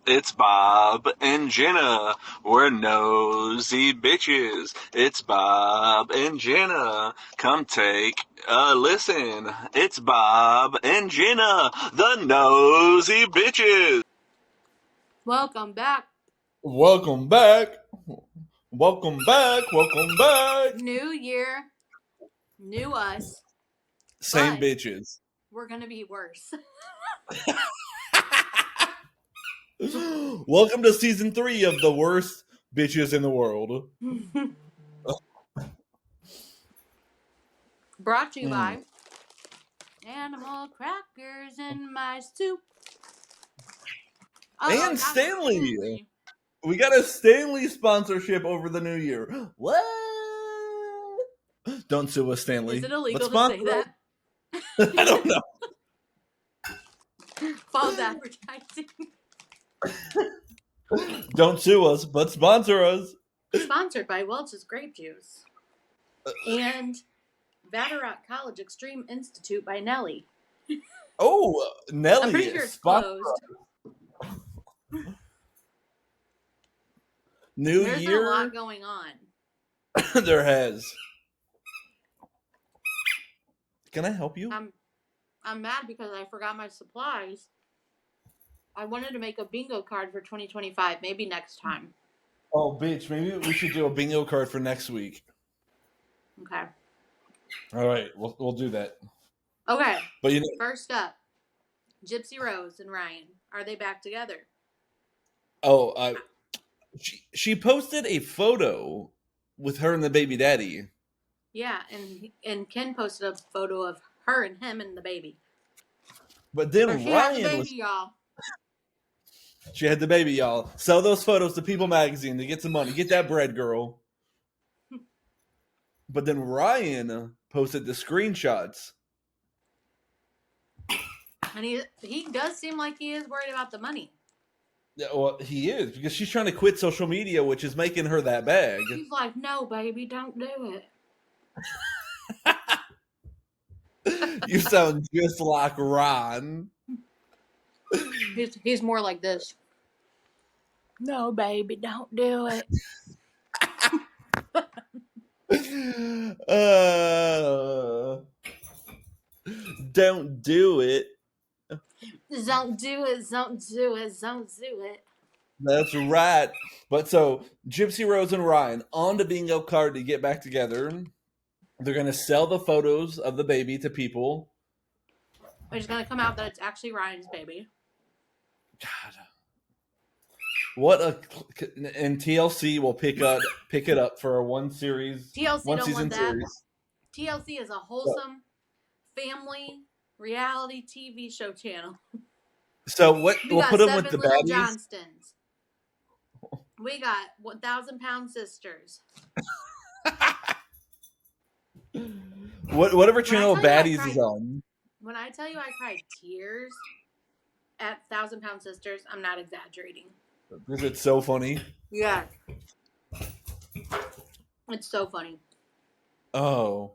It's Bob and Jenna. We're nosy bitches. It's Bob and Jenna. Come take a listen. It's Bob and Jenna, the nosy bitches. Welcome back. Welcome back. Welcome back. Welcome back. New year, new us, Same but bitches. we're going to be worse. Welcome to season 3 of the worst bitches in the world. Brought to you by Animal Crackers in My Soup. And Not Stanley. We got a Stanley sponsorship over the new year. What? Don't sue us, Stanley. Is it illegal But to say that? I don't know. False advertising. Don't sue us, but sponsor us. Sponsored by Welch's Grape Juice. And Vatterott College Extreme Institute by Nelly. Oh, Nelly. I'm pretty sure it's closed. New There's year. been a lot going on. There has. Can I help you? I'm mad because I forgot my supplies. I wanted to make a bingo card for 2025. Maybe next time. Oh, bitch. Maybe we should do a bingo card for next week. Okay. All right. We'll do that. Okay. But first up, Gypsy Rose and Ryan. Are they back together? Oh, she posted a photo with her and the baby daddy. Yeah, and Ken posted a photo of her and him and the baby. But then she Ryan had the baby, y'all. She had the baby, y'all. Sell those photos to People Magazine to get some money. Get that bread, girl. But then Ryan posted the screenshots. And he does seem like he is worried about the money. Yeah, well, he is, because she's trying to quit social media, which is making her that bag. He's like, no, baby, don't do it. You sound just like Ron. He's more like this. No, baby, don't do it. Don't do it. Don't do it, don't do it, don't do it. That's right. But so, Gypsy Rose and Ryan on the bingo card to get back together. They're going to sell the photos of the baby to people. It's going to come out that it's actually Ryan's baby. God. What a... And TLC will pick it up for a one season don't want that. Series. TLC is a wholesome family reality TV show channel. So we'll put them with the baddies. Johnstons. We got 1,000-pound sisters. Whatever channel baddies is on. When I tell you I cried tears at 1,000-pound sisters, I'm not exaggerating. Because it's so funny. Yeah. It's so funny. Oh.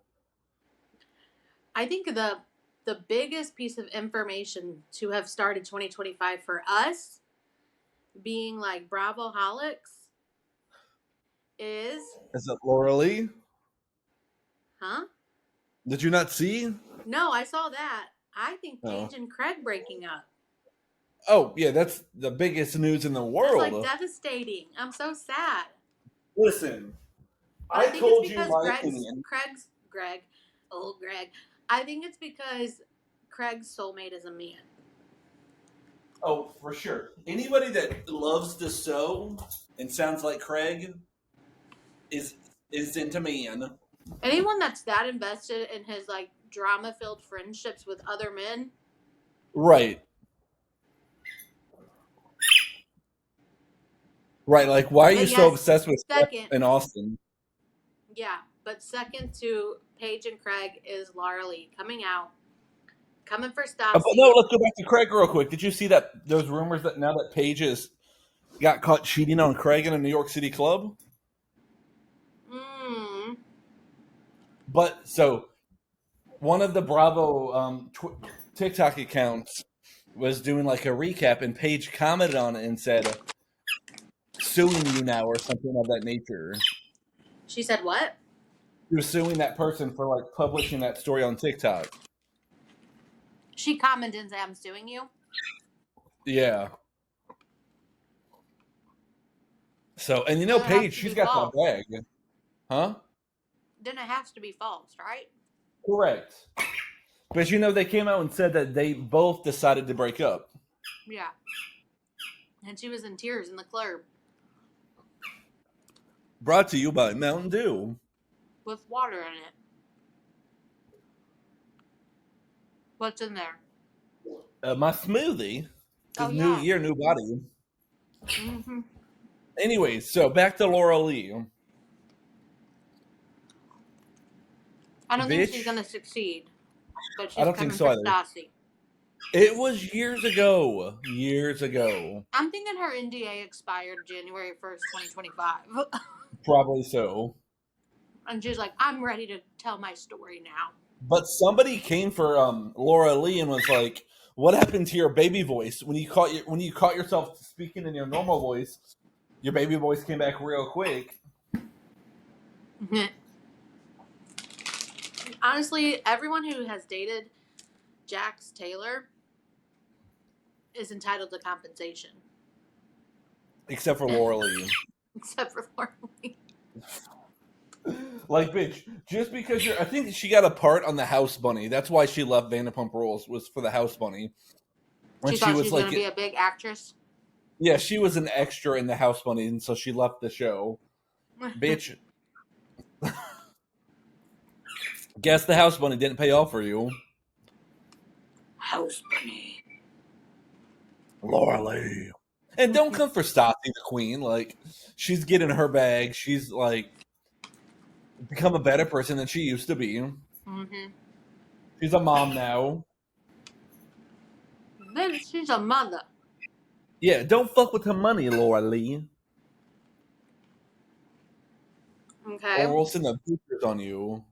I think the biggest piece of information to have started 2025 for us, being like Bravo-holics, is it Laura Lee? Huh? Did you not see? No, I saw that. I think Paige and Craig breaking up. Oh, yeah, that's the biggest news in the world. That's like devastating. I'm so sad. Listen, I told you my opinion. Greg. I think it's because Craig's soulmate is a man. Oh, for sure. Anybody that loves to sew and sounds like Craig is into man. Anyone that's that invested in his like drama-filled friendships with other men. Right. Right, like why are you so obsessed with Steph and Austin? Yeah, but second to Paige and Craig is Laura Lee coming for Stassi. But no, let's go back to Craig real quick. Did you see that those rumors that now that Paige has got caught cheating on Craig in a New York City club? But so one of the Bravo TikTok accounts was doing like a recap, and Paige commented on it and said, "Suing you now" or something of that nature. She said what? She was suing that person for like publishing that story on TikTok. She commented and said, "I'm suing you." Yeah. So, and Then it has Paige, to she's be got that false. bag, huh? Then it has to be false, right? Correct. But they came out and said that they both decided to break up. Yeah. And she was in tears in the club. Brought to you by Mountain Dew. With water in it. What's in there? My smoothie. Oh, New yeah. year, new body. Mm-hmm. Anyways, so back to Laura Lee. I don't think she's Bitch. going to succeed. But I she's don't think coming so for either. Stassi. It was years ago. Years ago. I'm thinking her NDA expired January 1st, 2025. Probably so. And she's like, I'm ready to tell my story now. But somebody came for Laura Lee and was like, "What happened to your baby voice when you caught yourself speaking in your normal voice? Your baby voice came back real quick." Honestly, everyone who has dated Jax Taylor is entitled to compensation. Except for Laura Lee. Except for Laura Lee. Like, bitch, just because I think she got a part on the House Bunny. That's why she left Vanderpump Rules, was for the House Bunny. When She thought was she was like, going to be a big actress. yeah, she was an extra in the House Bunny, and so she left the show. Bitch. Guess the House Bunny didn't pay off for you. House Bunny. Laura Lee. And don't come for Stassi the Queen. Like, she's getting her bag. She's like become a better person than she used to be. Mm-hmm. She's a mom now. Then she's a mother. Yeah, don't fuck with her money, Laura Lee. Okay. Or we'll send the pictures on you.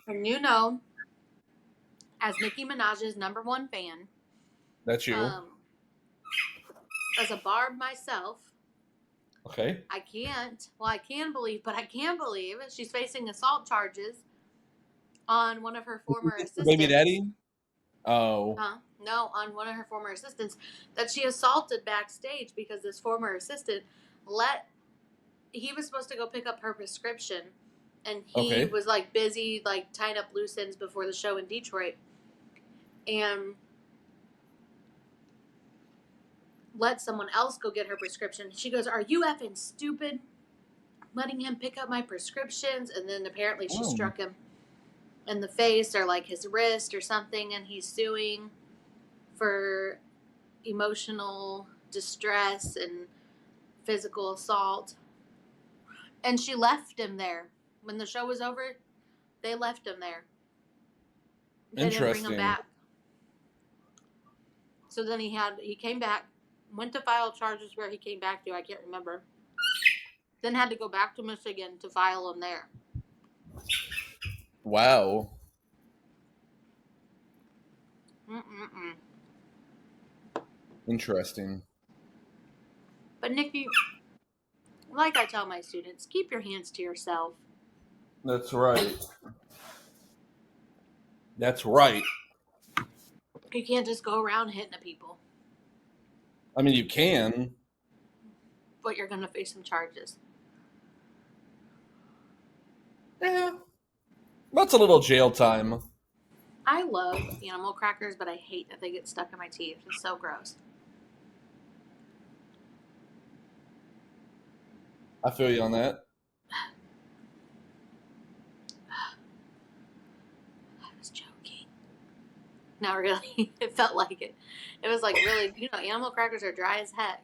And as Nicki Minaj's #1 fan, That's you. as a Barb myself, Okay. I can believe she's facing assault charges on one of her former assistants. Baby daddy? Oh. No, on one of her former assistants that she assaulted backstage because this former assistant he was supposed to go pick up her prescription, and he was like busy like tying up loose ends before the show in Detroit, and let someone else go get her prescription. She goes, "Are you effing stupid? Letting him pick up my prescriptions?" And then apparently she struck him in the face or like his wrist or something, and he's suing for emotional distress and physical assault. And she left him there. When the show was over, they left him there. They didn't bring him back. So then he came back, went to file charges where he came back to, I can't remember. Then had to go back to Michigan to file them there. Wow. Interesting. But Nikki, like I tell my students, keep your hands to yourself. That's right. That's right. You can't just go around hitting at people. I mean, you can. But you're going to face some charges. Yeah. That's a little jail time. I love animal crackers, but I hate that they get stuck in my teeth. It's so gross. I feel you on that. I was joking. Not really. It felt like it. It was like really, animal crackers are dry as heck.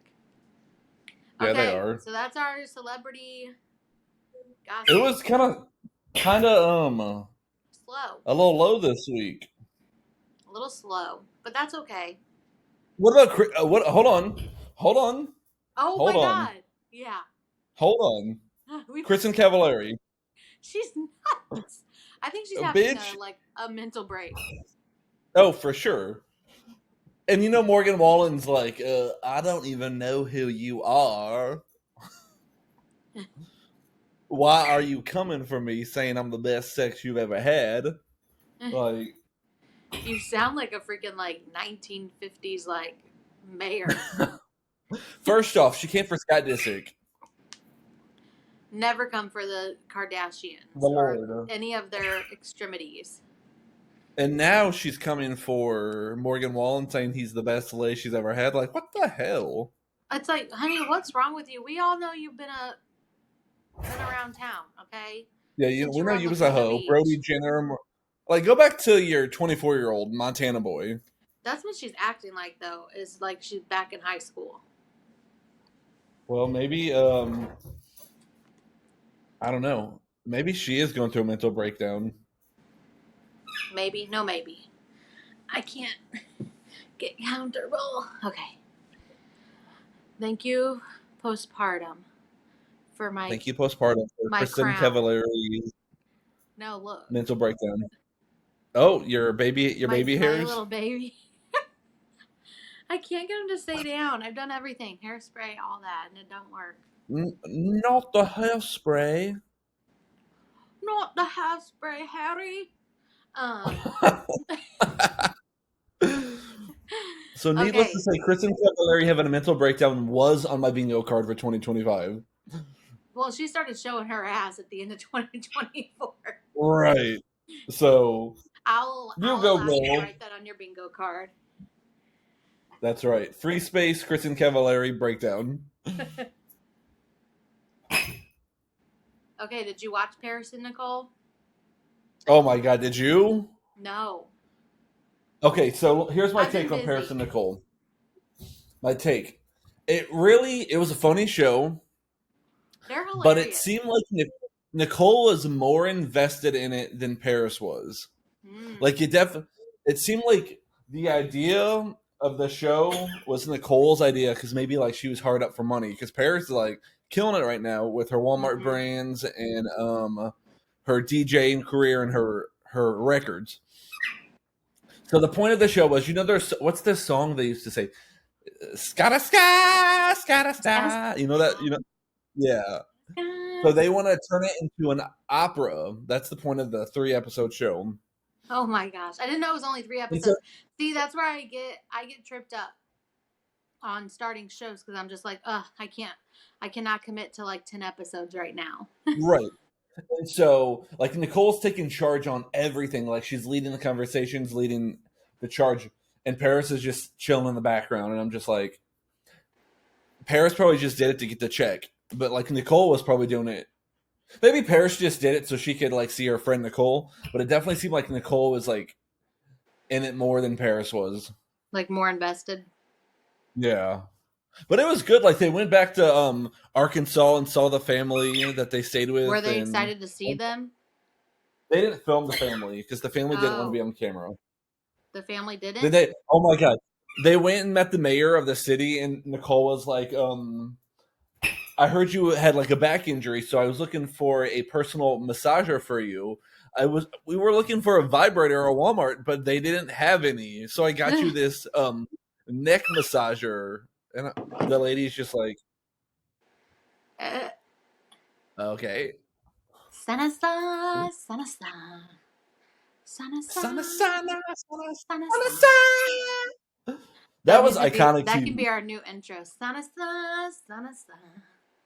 Yeah, okay, they are. So that's our celebrity gossip. It was kind of slow. A little low this week. A little slow, but that's okay. What about hold on. Oh my God. Yeah. Hold on. Kristen Cavallari. She's nuts. I think she's having a mental break. Oh, for sure. And Morgan Wallen's like, I don't even know who you are. Why are you coming for me saying I'm the best sex you've ever had? Like, You sound like a freaking 1950s mayor. first off, she came for Scott Disick. Never come for the The Kardashians or Lord. any of their extremities. And now she's coming for Morgan Wallen, saying he's the best lay she's ever had. Like, what the hell? It's like, honey, what's wrong with you? We all know you've been around town, okay? Yeah, Since we you know were you was a Laguna hoe. Beach. Brody Jenner. Like, go back to your 24-year-old Montana boy. That's what she's acting like, though, is like she's back in high school. Well, maybe, I don't know. Maybe she is going through a mental breakdown. Maybe. No, maybe. I can't get comfortable. Okay. Thank you, postpartum, for Thank you, postpartum, for my Kristen crown. Cavallari's No, look. mental breakdown. Oh, your baby My hairs? little baby. I can't get him to stay down. I've done everything. Hairspray, all that, and it don't work. Not the hairspray. Not the hairspray, Harry. So, needless to Okay. say, Kristen Cavallari having a mental breakdown was on my bingo card for 2025. Well, she started showing her ass at the end of 2024. Right. So, I'll you go, allow you to girl. write that on your bingo card. That's right. Free space, Kristen Cavallari breakdown. Okay, did you watch Paris and Nicole? Oh my God, did you? No. Okay, so here's my I've been take on Paris busy. and Nicole. My take. It was a funny show, They're but it hilarious. seemed like Nicole was more invested in it than Paris was. Mm. Like it seemed like the idea of the show was Nicole's idea because maybe like she was hard up for money because Paris is like killing it right now with her Walmart Mm-hmm. brands and her DJing career and her records. So the point of the show was, there's what's this song they used to say, "Scatta ska, scatta ska." You know that, yeah. So they want to turn it into an opera. That's the point of the 3-episode show. Oh my gosh. I didn't know it was only 3 And so, episodes. See, that's where I get tripped up on starting shows because I'm just like, ugh, I cannot commit to 10 episodes right now. right. And so, like, Nicole's taking charge on everything. Like, she's leading the conversations, leading the charge, and Paris is just chilling in the background. And I'm just like, Paris probably just did it to get the check, but like Nicole was probably doing it. Maybe Paris just did it so she could like see her friend Nicole, but it definitely seemed like Nicole was like in it more than Paris was. More invested. Yeah. But it was good. Like they went back to Arkansas and saw the family that they stayed Were with, they and excited to see them? they didn't film the family because the family didn't want to be Oh, on camera. the family Then didn't? they, oh my god, they went and met the mayor of the city, and Nicole was like, I heard you had like a back injury, so I was looking for a personal massager for you. We were looking for a vibrator at Walmart, but they didn't have any. So I got you this neck massager. And the lady's just like, uh, okay. sana sa, sana sa, sana sa, Sana sana sana sana sana sa. sana. That was iconic That can too. be our new intro. Sana sa, sana sa.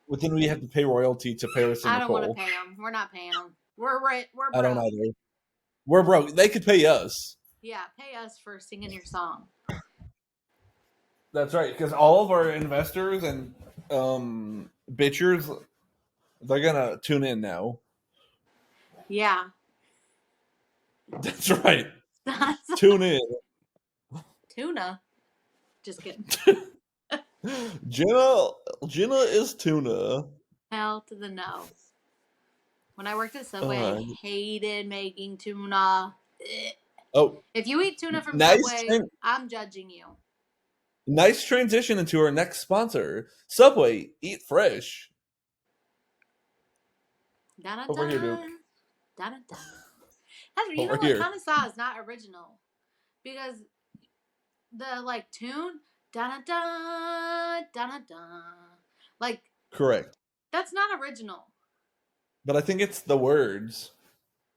But then we have to pay royalty to Paris and I don't want to Nicole. pay them. We're not paying them. We're right. We're I don't broke. either. We're broke. They could pay us. Yeah, pay us for singing your song. That's right, because all of our investors and bitchers, they're gonna tune in now. Yeah. That's right. Tune in. Tuna. Just kidding. Jenna is tuna. Hell to the no. When I worked at Subway, I hated making tuna. Oh, If you eat tuna from nice, Subway, I'm judging you. nice transition into our next sponsor, Subway. Eat fresh. Over here, Duke. Da-da-da. You know Over what? here. Kanasa is not original because the like tune, da da da da da, like Correct. that's not original. But I think it's the words.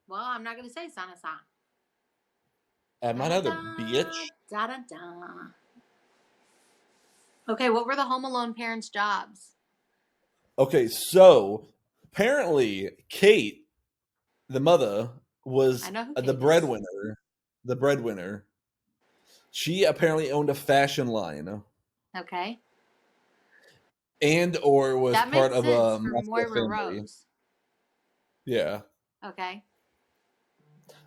Well, I'm not gonna say sana sa. Am Da I da another da bitch? da da da. Okay, what were the Home Alone parents' jobs? Okay, so apparently Kate, the mother, I was know who the Kate is. breadwinner. The breadwinner. She apparently owned a fashion line, Okay, and or was that part makes of sense a for mafia Moira family. Rose. Yeah. Okay,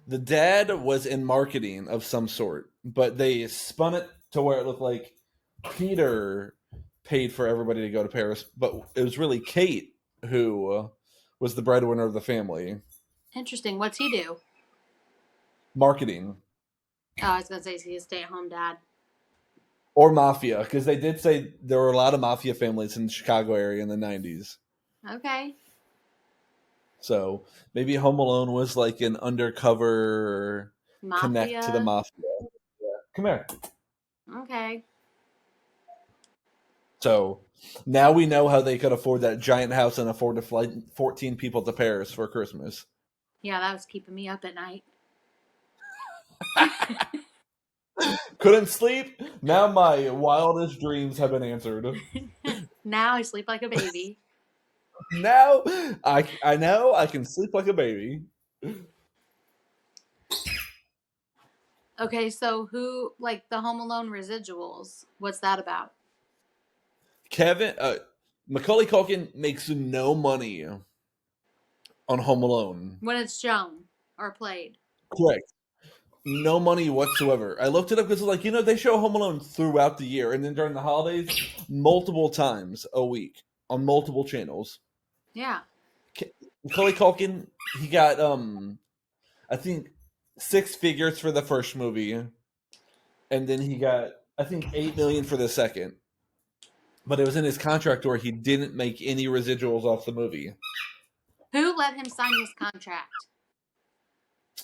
The dad was in marketing of some sort, but they spun it to where it looked like Peter paid for everybody to go to Paris, but it was really Kate who was the breadwinner of the family. interesting. What's he do? Marketing Oh, I was gonna say he's a stay-at-home dad. or mafia, because they did say there were a lot of mafia families in the Chicago area in the 90s. Okay, So maybe Home Alone was like an undercover connect to the mafia. mafia. Yeah. Come here. Okay, So now we know how they could afford that giant house and afford to fly 14 people to Paris for Christmas. yeah, that was keeping me up at night. Couldn't sleep. Now my wildest dreams have been answered. Now I sleep like a baby. Now I know I can sleep like a baby. Okay, so who like the Home Alone residuals? What's that about? Kevin Macaulay Culkin makes no money on Home Alone. When it's shown or played. Correct. No money whatsoever. I looked it up because like they show Home Alone throughout the year, and then during the holidays, multiple times a week on multiple channels. Yeah. Macaulay Culkin, he got I think 6 figures for the first movie, and then he got I think 8 million for the second. But it was in his contract where he didn't make any residuals off the movie. Who let him sign this contract?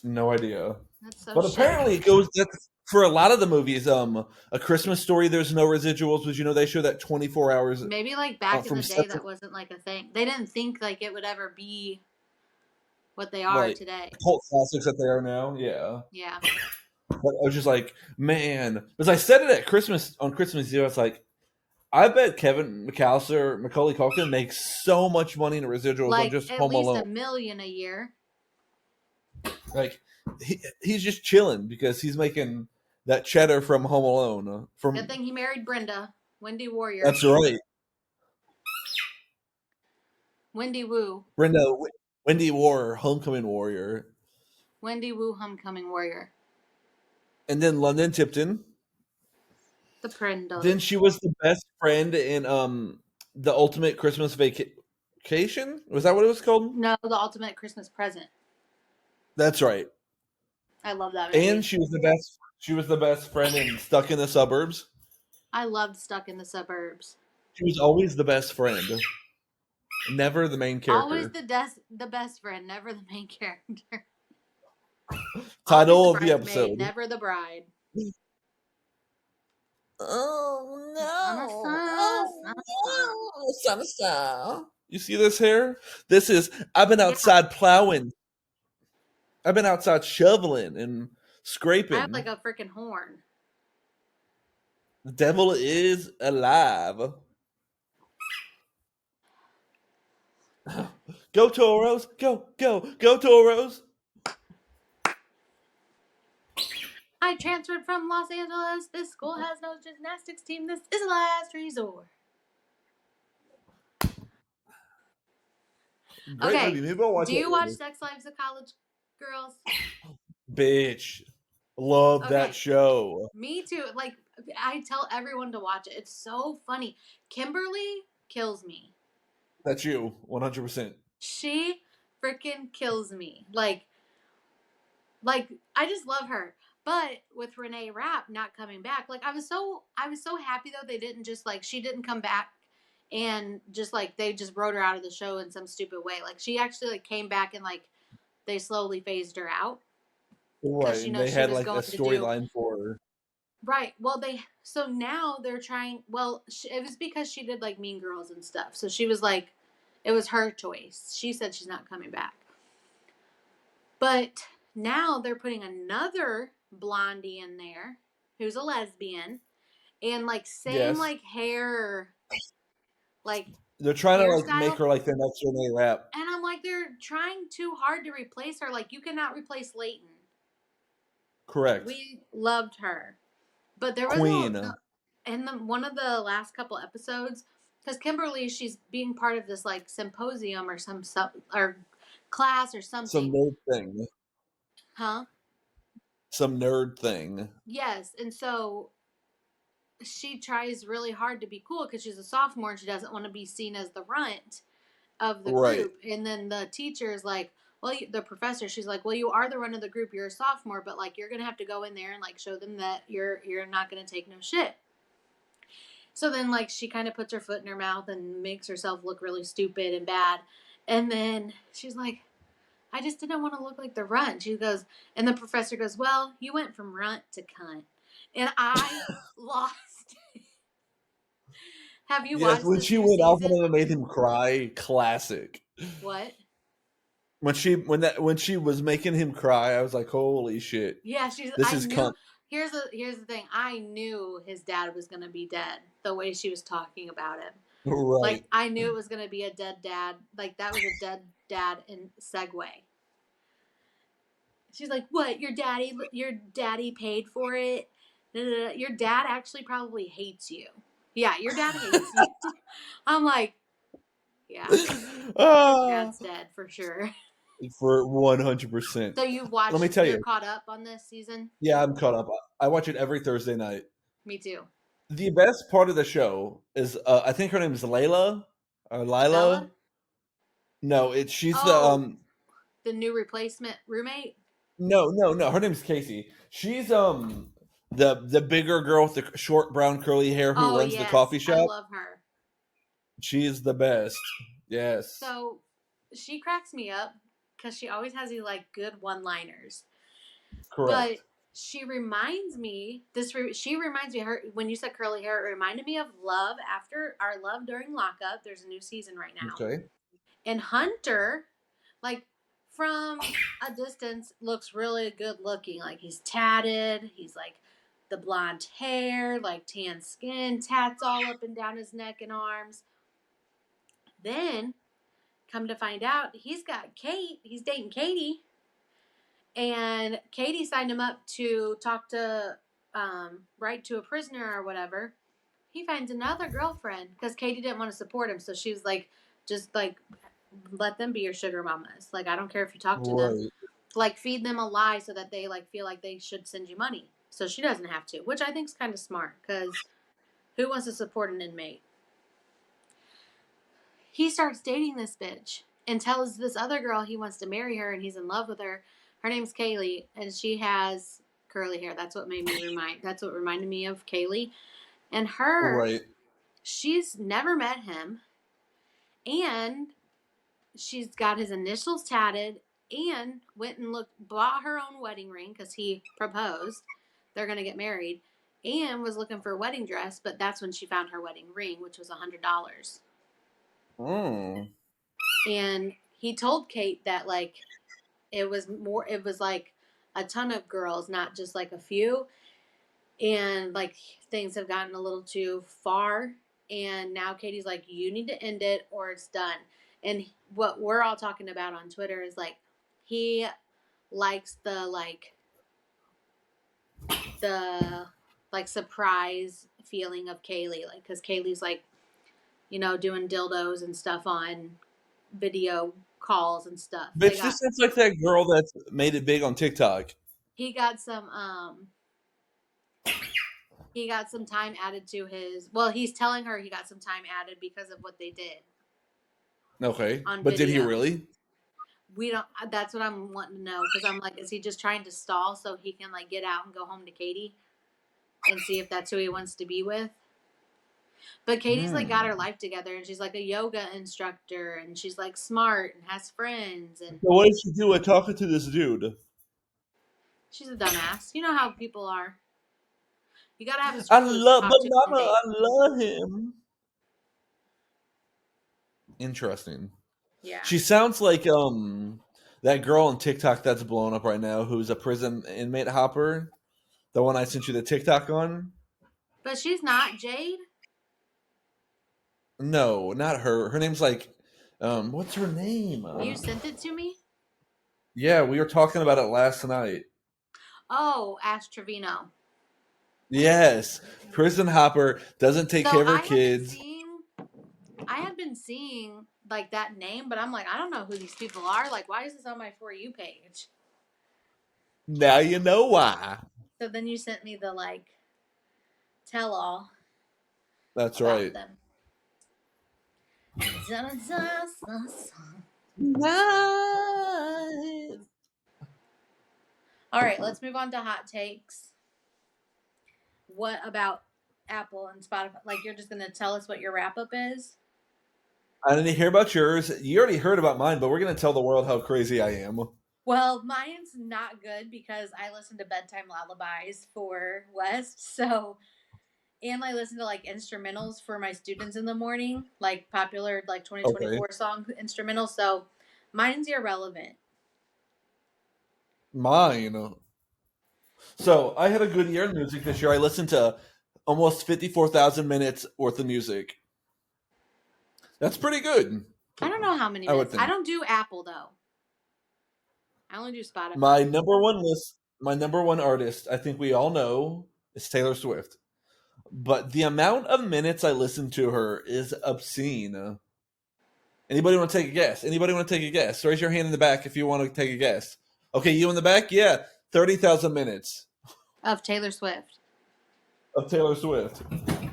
No idea. That's so But shitty. apparently it goes that's for a lot of the movies. A Christmas Story, there's no residuals, but they show that 24 hours Maybe like back in from the day set to that wasn't like a thing. They didn't think like it would ever be what they are like today. cult classics that they are now. Yeah. Yeah. But I was just like, man, because I said it at Christmas on Christmas Eve. I was like, I bet Kevin McAllister, Macaulay Culkin makes so much money in residuals on Like just at Home least Alone. $1 million a year. Like he's just chilling because he's making that cheddar from Home Alone. Good From thing he married Brenda. Wendy Warrior. that's right, Wendy Woo. Brenda Wendy War, Homecoming Warrior, Wendy Woo Homecoming Warrior. and then London Tipton. The Prindle. Then she was the best friend in the Ultimate Christmas Vacation. Was that what it was called? No, the ultimate Christmas present. That's right. I love that And movie. she was the best. She was the best friend in Stuck in the Suburbs. I loved Stuck in the Suburbs. She was always the best friend, never the main Always character. the best friend, never the main character. Always the Title of the bridesmaid, episode. never the bride. Oh Sana, no! sana, Oh sana, sana. no! Son of Star. You see this hair? This is. I've been Yeah, outside plowing. I've been outside shoveling and I have like scraping. a freaking horn. The devil is alive. Go Toros! Go, go, go Toros! I transferred from Los Angeles. This school has no gymnastics team. This is a last resort. Great Okay, movie. Maybe I'll watch do that you watch later. Sex Lives of College Girls? Bitch. Love that Okay, show. me too. Like, I tell everyone to watch it. It's so funny. Kimberly kills me. That's you. 100%. She freaking kills me. Like I just love her. But with Renee Rapp not coming back, like I was so happy though they didn't just like she didn't come back and just like they just wrote her out of the show in some stupid way. Like she actually like came back and like they slowly phased her out Right. because And they she had was like a going to do storyline for her. Right. Well, so now they're trying. Well, it was because she did like Mean Girls and stuff. So she was like, it was her choice. She said she's not coming back. But now they're putting another blondie in there who's a lesbian and like same Yes. like hair, like They're trying to like make hairstyle. her like the next Renee Rapp. And I'm like, they're trying too hard to replace her. Like, you cannot replace Leighton. Correct. We loved her. But there was Queen. in one of the last couple episodes, because Kimberly, she's being part of this like symposium or or class or Some something. nerd thing. Huh? Some nerd thing. Yes. And so she tries really hard to be cool because she's a sophomore and she doesn't want to be seen as the runt of the Right. group. And then the teacher is like, well, the professor, she's like, well, you are the run of the group. You're a sophomore, but like you're gonna have to go in there and like show them that you're not gonna take no shit. So then like she kind of puts her foot in her mouth and makes herself look really stupid and bad. And then she's like, I just didn't want to look like the runt. She goes, and the professor goes, well, you went from runt to cunt. And I lost. Have you Yes, watched when this she new went off on season? him and made him cry, classic. What? When she was making him cry, I was like, holy shit. Yeah, This I is knew. cunt. Here's the thing. I knew his dad was gonna be dead. The way she was talking about him, like Right. I knew it was gonna be a dead dad. Like that was a dead dad in Segway. She's like, "What? Your daddy paid for it? Your dad actually probably hates you. Yeah, your dad hates you." I'm like, yeah, his Ah, dad's dead for sure. for 100%. So you've Let me watched. tell You're you. caught up on this season. Yeah, I'm caught up. I watch it every Thursday night. Me too. The best part of the show is I think her name is Layla or Bella. Lila. No, she's the Oh, the new replacement roommate. no. Her name's Casey. She's the bigger girl with the short brown curly hair who Oh runs the yes, coffee I shop. love her. She is the best. Yes, So she cracks me up because she always has these like good one-liners. But correct. she reminds me she reminds me her when you said curly hair, it reminded me of Love after our Love during lockup. There's a new season right now. Okay. And Hunter, like from a distance, looks really good looking. Like he's tatted, he's like the blonde hair, like tan skin, tats all up and down his neck and arms. Then come to find out, he's got Kate. He's dating Katie, and Katie signed him up to talk to, write to a prisoner or whatever. He finds another girlfriend because Katie didn't want to support him, so she was like, just like, let them be your sugar mamas. Like, I don't care if you talk to them. Right. Like, feed them a lie so that they like feel like they should send you money, so she doesn't have to. Which I think is kind of smart because who wants to support an inmate? He starts dating this bitch and tells this other girl he wants to marry her and he's in love with her. Her name's Kaylee and she has curly hair. That's what reminded me of Kaylee. And Right. she's never met him and she's got his initials tatted and went and bought her own wedding ring because he proposed. They're going to get married and was looking for a wedding dress, but that's when she found her wedding ring, which was $100. Mm. And he told Kate that like it was like a ton of girls, not just like a few, and like things have gotten a little too far, and now Katie's like, you need to end it or it's done. And what we're all talking about on Twitter is like he likes the like surprise feeling of Kaylee, like because Kaylee's like, doing dildos and stuff on video calls and stuff. Bitch, this sounds like that girl that's made it big on TikTok. He got some time added to his, well, he's telling her he got some time added because of what they did Okay, on but did he video. really? We don't, that's what I'm wanting to know because I'm like, is he just trying to stall so he can like get out and go home to Katie and see if that's who he wants to be with? But Katie's like got her life together and she's like a yoga instructor and she's like smart and has friends and So what did she do with talking to this dude? she's a dumbass. You know how people are. You gotta have a I sprinkler love, top but to Mama, date. I love him. Interesting. Yeah. She sounds like that girl on TikTok that's blowing up right now, who's a prison inmate hopper. The one I sent you the TikTok on. But she's not Jade. No, not her. Her name's like, what's her name? You sent it to me? Yeah, we were talking about it last night. Oh, Ash Trevino. Yes, prison hopper doesn't take So care of her kids. I had been seeing like that name, but I'm like, I don't know who these people are. Like, why is this on my For You page? Now you know why. So then you sent me the like tell all That's about right. them. Nice. All right, let's move on to hot takes. What about Apple and Spotify? Like, you're just gonna tell us what your wrap up is? I didn't hear about yours. You already heard about mine, but we're gonna tell the world how crazy I am. Well, mine's not good because I listen to bedtime lullabies for West. So, and I listen to like instrumentals for my students in the morning, like popular like Okay. 2024 song instrumentals. So, mine's irrelevant. Mine. So I had a good year in music this year. I listened to almost 54,000 minutes worth of music. That's pretty good, I don't know how many I would minutes. I think. don't do Apple though. I only do My Spotify. number one list, my number one artist, I think we all know, is Taylor Swift. But the amount of minutes I listen to her is obscene. Anybody want to take a guess? Anybody want to take a guess? Raise your hand in the back if you want to take a guess. Okay, you in the back? Yeah, 30,000 minutes Of Taylor Swift. of Taylor Swift.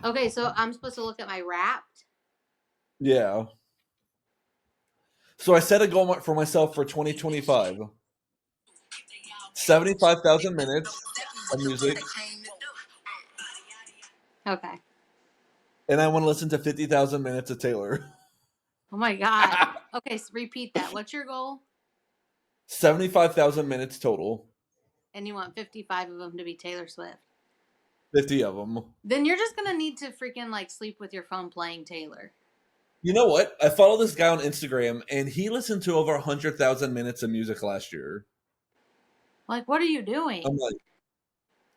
Okay, so I'm supposed to look at my Wrapped. Yeah. So I set a goal for myself for 2025. 75,000 minutes of music, Okay. and I want to listen to 50,000 minutes of Taylor. Oh my God. Okay, so repeat that. What's your goal? 75,000 minutes total. And you want 55 of them to be Taylor Swift. 50 of them. Then you're just gonna need to freaking like sleep with your phone playing Taylor. You know what? I follow this guy on Instagram, and he listened to over 100,000 minutes of music last year. Like, what are you I'm doing? like,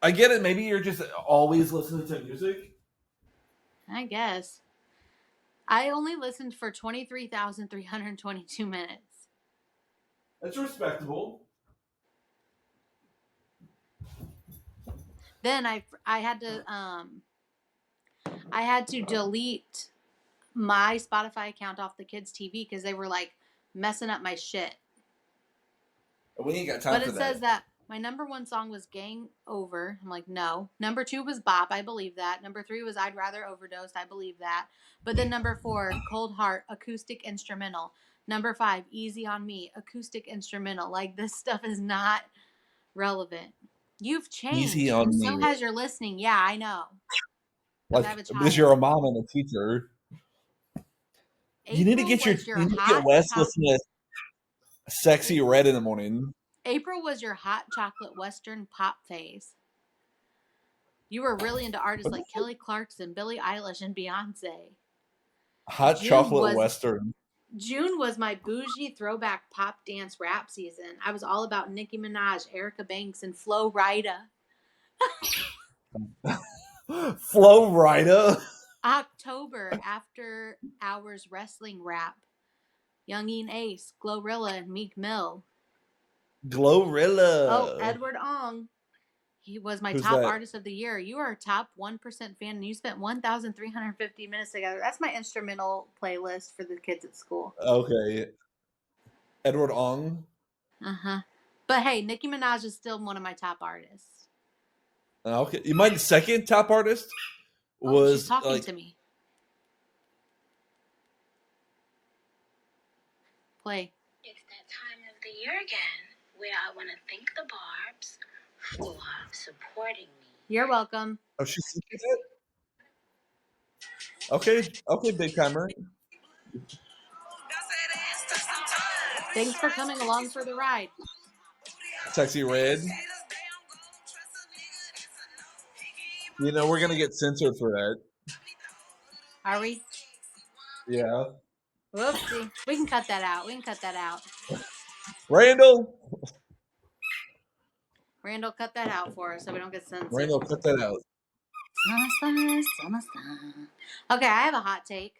I get it. Maybe you're just always listening to music. I guess. I only listened for 23,322 minutes. That's respectable. Then I had to delete my Spotify account off the kids' TV because they were like messing up my shit. We ain't got time But for it says that. that my number one song was Gang Over. I'm like, no. Number two was Bop. I believe that. Number three was I'd Rather Overdose. I believe that. But then number four, Cold Heart, acoustic instrumental. Number five, Easy on Me, acoustic instrumental. Like, this stuff is not relevant. You've Easy changed, and on so me. has your listening. Yeah, I know. Because I have Like, a because you're child. a mom and a teacher. April was You your need to get hot Wes chocolate. listening to Sexy Red in the morning. April was your hot chocolate Western pop phase. You were really into artists like Kelly Clarkson, Billie Eilish, and Beyonce. Hot June chocolate was Western. June was my bougie throwback pop dance rap season. I was all about Nicki Minaj, Erica Banks, and Flo Rida. Flow Rida. October, after hours wrestling rap. Youngin Ace, Glorilla, and Meek Mill. Oh, Glorilla. Edward Ong. He was my Who's top that? artist of the year. You are a top 1% fan, and you spent 1,350 minutes together. That's my instrumental playlist for the kids at school. Okay. Edward Ong. Uh-huh. But hey, Nicki Minaj is still one of my top artists. Okay. You mind the second top artist Oh, she's was talking like to me. Play. It's that time of the year again where I want to thank the Barbs for supporting me. You're welcome. oh she sings it? Okay, big timer. Thanks for coming along for the ride. Sexy Red. You know we're gonna get censored for that. Are we? Yeah. Whoopsie. We can cut that out. Randall, Randall, cut that out for us so we don't get censored. Randall, cut that out. Okay, I have a hot take.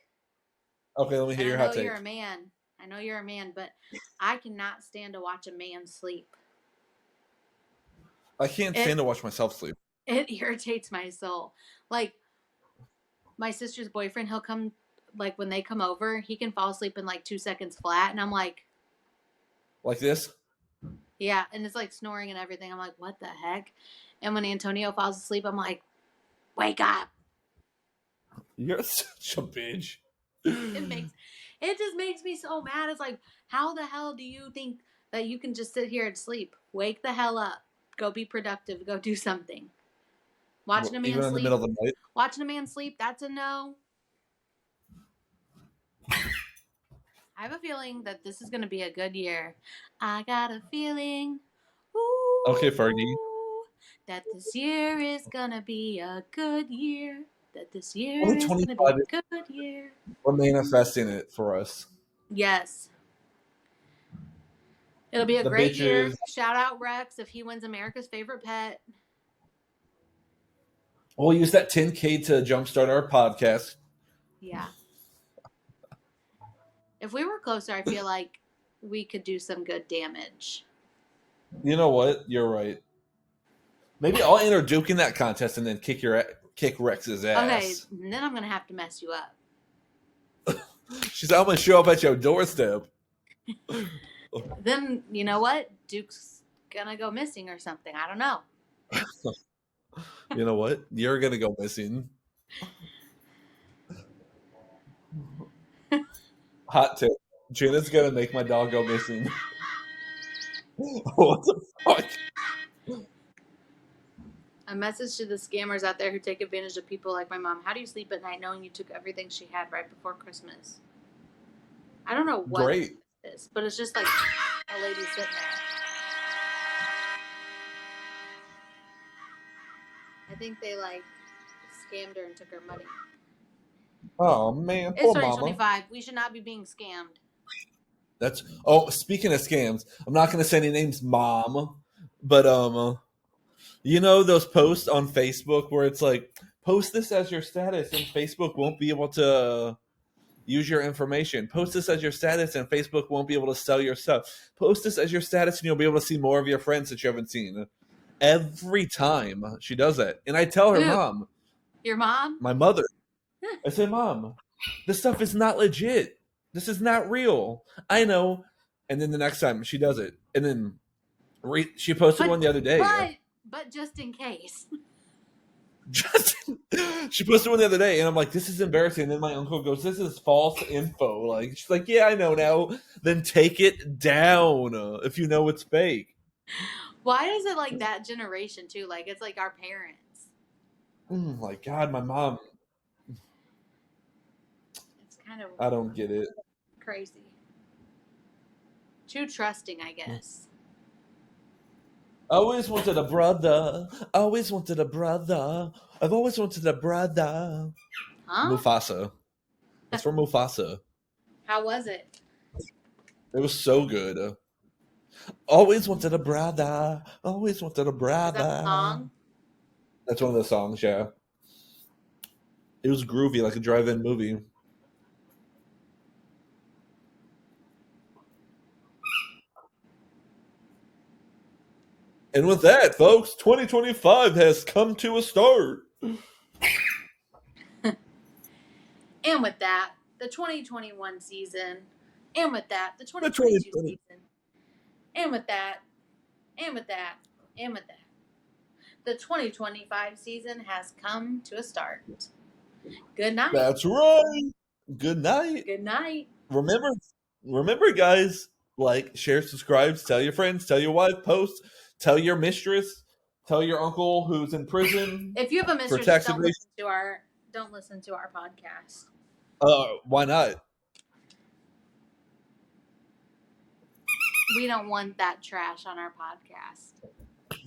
Okay, let me hear your hot take. You're a man. I know you're a man, but I cannot stand to watch a man sleep. I can't stand to watch myself sleep. It irritates my soul. Like, my sister's boyfriend, he'll come, like, when they come over, he can fall asleep in, like, 2 seconds flat, and I'm like... Like this? Yeah, and it's, like, snoring and everything. I'm like, what the heck? And when Antonio falls asleep, I'm like, wake up! You're such a bitch. It just makes me so mad. It's like, how the hell do you think that you can just sit here and sleep? Wake the hell up. Go be productive. Go do something. Watching a man Even in the sleep. middle of the night? Watching a man sleep, that's a no. I have a feeling that this is going to be a good year. I got a feeling. Ooh, Okay, Fergie. That this year is going to be a good year. That this year is going to be a good year. We're manifesting it for us. Yes. It'll be a great year. Shout out Rex if he wins America's favorite pet. We'll use that 10K to jumpstart our podcast. Yeah. If we were closer, I feel like we could do some good damage. You know what? You're right. Maybe I'll enter Duke in that contest and then kick Rex's ass. Okay, and then I'm going to have to mess you up. She's I'm going to show up at your doorstep. Then, you know what? Duke's going to go missing or something. I don't know. You know what? You're going to go missing. Hot tip. Jenna's going to make my dog go missing. What the fuck? A message to the scammers out there who take advantage of people like my mom. How do you sleep at night knowing you took everything she had right before Christmas? I don't know what it is, but it's just like a lady sitting there. I think they like scammed her and took her money. Oh man, it's 2025. We should not be being scammed. Speaking of scams, I'm not going to say any names, Mom, but you know those posts on Facebook where it's like, post this as your status and Facebook won't be able to use your information. Post this as your status and Facebook won't be able to sell your stuff. Post this as your status and you'll be able to see more of your friends that you haven't seen. Every time she does that. And I tell her, Mom. Your mom? My mother. I say, Mom, this stuff is not legit. This is not real. I know. And then the next time she does it. And then she posted one the other day. But just in case. She posted one the other day, and I'm like, this is embarrassing. And then my uncle goes, this is false info. Like, she's like, yeah, I know now. Then take it down if you know it's fake. Why is it like that generation, too? Like, it's like our parents. My God, my mom. It's kind of... I don't get it. Crazy. Too trusting, I guess. Always wanted a brother. Always wanted a brother. I've always wanted a brother. Huh? Mufasa. It's from Mufasa. How was it? It was so good. Always wanted a brother. Always wanted a brother. Is that a song? That's one of the songs, yeah. It was groovy, like a drive-in movie. And with that, folks, 2025 has come to a start. And with that, the 2021 season. And with that, the 2022 season. And with that, and with that, and with that. The 2025 season has come to a start. Good night. That's right. Good night. Good night. Remember, guys, like, share, subscribe, tell your friends, tell your wife, post, tell your mistress, tell your uncle who's in prison. If you have a mistress, don't listen to our podcast. Why not? We don't want that trash on our podcast.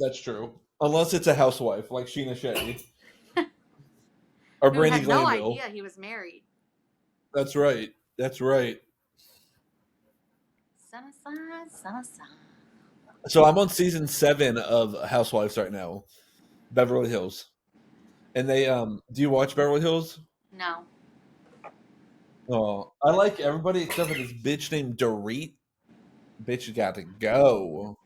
That's true. Unless it's a housewife like Sheena Shea. Or Who Brandy had no Glanville. idea he was married. That's right. That's right. Son. So I'm on season 7 of Housewives right now, Beverly Hills, and they Do you watch Beverly Hills? No. Oh, I like everybody except for this bitch named Dorit. Bitch got to go.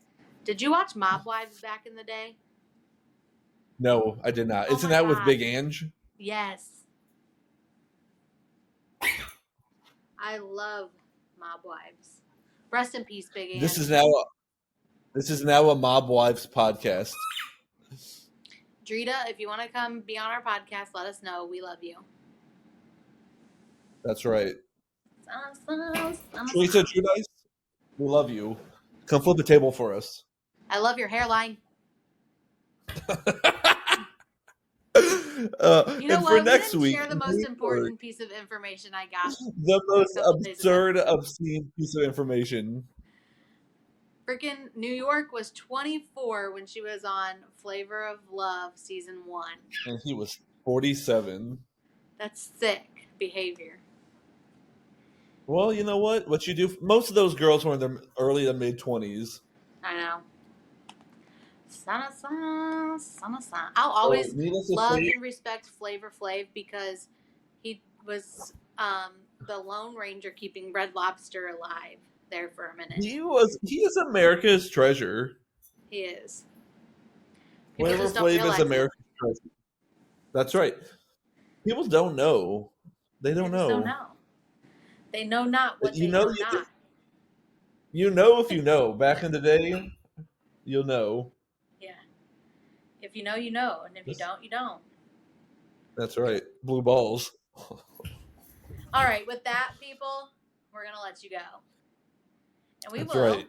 Did you watch Mob Wives back in the day? No, I did not. Oh Isn't my that with God. Big Ange? Yes. I love Mob Wives. Rest in peace, Big Ange. This is now a Mob Wives podcast. Drita, if you want to come be on our podcast, let us know. We love you. That's right. Son. Teresa Judice, we love you. Come flip a table for us. I love your hairline. You know And what? for next we didn't week, share the most important piece of information I got. the most couple days ago. absurd, obscene piece of information. Freaking New York was 24 when she was on Flavor of Love season 1. And he was 47. That's sick behavior. Well, you know what? What you do? Most of those girls were in their early to mid 20s. I know. Sana. I'll always love and respect Flavor Flav because he was the Lone Ranger keeping Red Lobster alive there for a minute. He is America's treasure. He is. People Flavor just don't Flav is realize America's treasure. That's right. People don't know. They don't They just know. don't know. They know not what You they know, know not. You know if you know. Back in the day, you'll know. Yeah. If you know, you know. And if you don't, you don't. That's right. Blue balls. All right. With that, people, we're going to let you go. And we That's will right.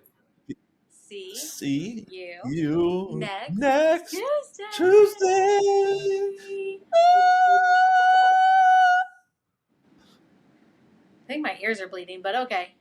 see you next Tuesday. I think my ears are bleeding, but okay.